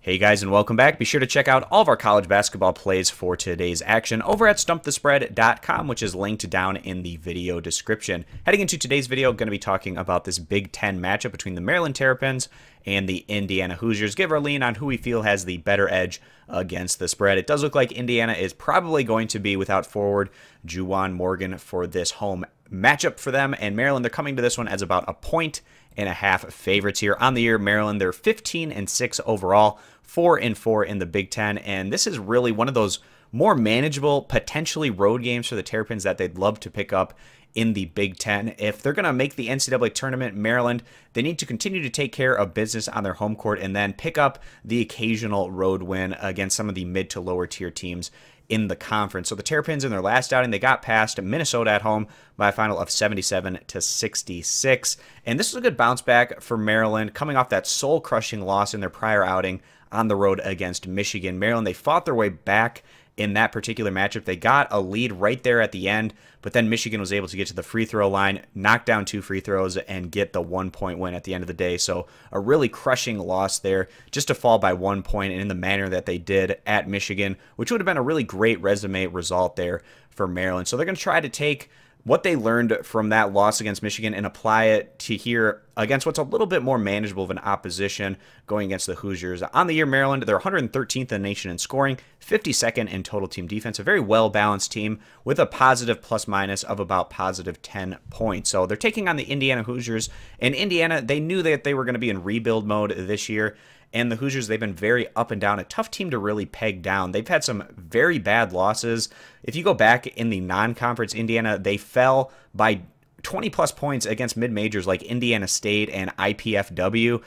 Hey guys, and welcome back. Be sure to check out all of our college basketball plays for today's action over at stumpthespread.com, which is linked down in the video description. Heading into today's video, I'm going to be talking about this Big Ten matchup between the Maryland Terrapins and the Indiana Hoosiers. Give our lean on who we feel has the better edge against the spread. It does look like Indiana is probably going to be without forward Juwan Morgan for this home matchup for them, and Maryland, they're coming to this one as about 1.5 favorites here on the year. Maryland, they're 15-6 overall, 4-4 in the Big Ten, and this is really one of those more manageable, potentially road games for the Terrapins that they'd love to pick up in the Big Ten. If they're going to make the NCAA tournament, Maryland, they need to continue to take care of business on their home court and then pick up the occasional road win against some of the mid to lower tier teams in the conference. So the Terrapins in their last outing, they got past Minnesota at home by a final of 77-66. And this was a good bounce back for Maryland, coming off that soul-crushing loss in their prior outing on the road against Michigan. Maryland, they fought their way back in that particular matchup. They got a lead right there at the end, but then Michigan was able to get to the free throw line, knock down 2 free throws, and get the 1-point win at the end of the day. So a really crushing loss there, just to fall by 1 point and in the manner that they did at Michigan, which would have been a really great resume result there for Maryland. So they're going to try to take what they learned from that loss against Michigan and apply it to here against what's a little bit more manageable of an opposition going against the Hoosiers. On the year, Maryland, they're 113th in the nation in scoring, 52nd in total team defense, a very well-balanced team with a positive plus-minus of about positive 10 points. So they're taking on the Indiana Hoosiers, and Indiana, they knew that they were going to be in rebuild mode this year, and the Hoosiers, they've been very up and down, a tough team to really peg down. They've had some very bad losses. If you go back in the non-conference, Indiana, they fell by 20-plus points against mid-majors like Indiana State and IPFW,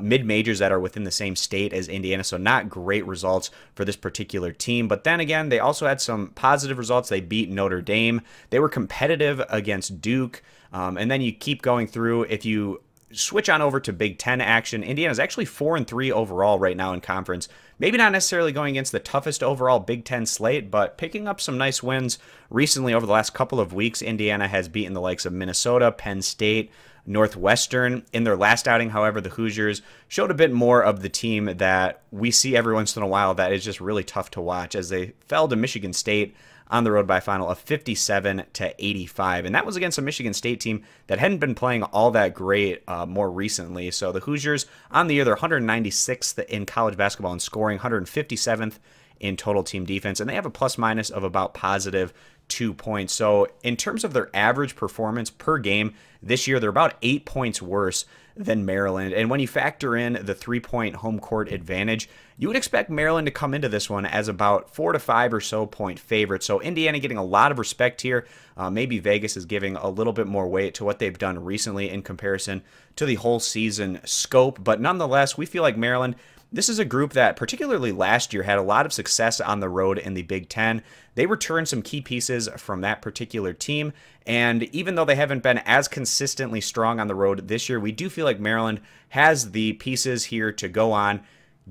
mid-majors that are within the same state as Indiana, so not great results for this particular team. But then again, they also had some positive results. They beat Notre Dame. They were competitive against Duke, and then you keep going through. If you switch on over to Big Ten action, Indiana's actually 4-3 overall right now in conference. Maybe not necessarily going against the toughest overall Big Ten slate, but picking up some nice wins recently over the last couple of weeks. Indiana has beaten the likes of Minnesota, Penn State, Northwestern. In their last outing, however, the Hoosiers showed a bit more of the team that we see every once in a while that is just really tough to watch, as they fell to Michigan State on the road by a final of 57-85. And that was against a Michigan State team that hadn't been playing all that great more recently. So the Hoosiers on the year, they're 196th in college basketball in scoring, 157th in total team defense, and they have a plus-minus of about positive 2 points. So in terms of their average performance per game this year, they're about 8 points worse than Maryland. And when you factor in the 3-point home court advantage, you would expect Maryland to come into this one as about 4 to 5 or so point favorite. So Indiana getting a lot of respect here. Maybe Vegas is giving a little bit more weight to what they've done recently in comparison to the whole season scope. But nonetheless, we feel like Maryland, this is a group that particularly last year had a lot of success on the road in the Big Ten. They returned some key pieces from that particular team, and even though they haven't been as consistently strong on the road this year, we do feel like Maryland has the pieces here to go on,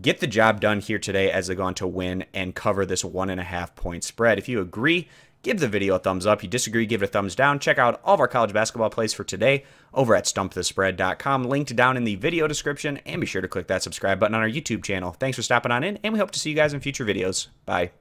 get the job done here today as they go on to win and cover this 1.5 point spread. If you agree, give the video a thumbs up. You disagree, give it a thumbs down. Check out all of our college basketball plays for today over at stumpthespread.com, linked down in the video description, and be sure to click that subscribe button on our YouTube channel. Thanks for stopping on in, and we hope to see you guys in future videos. Bye.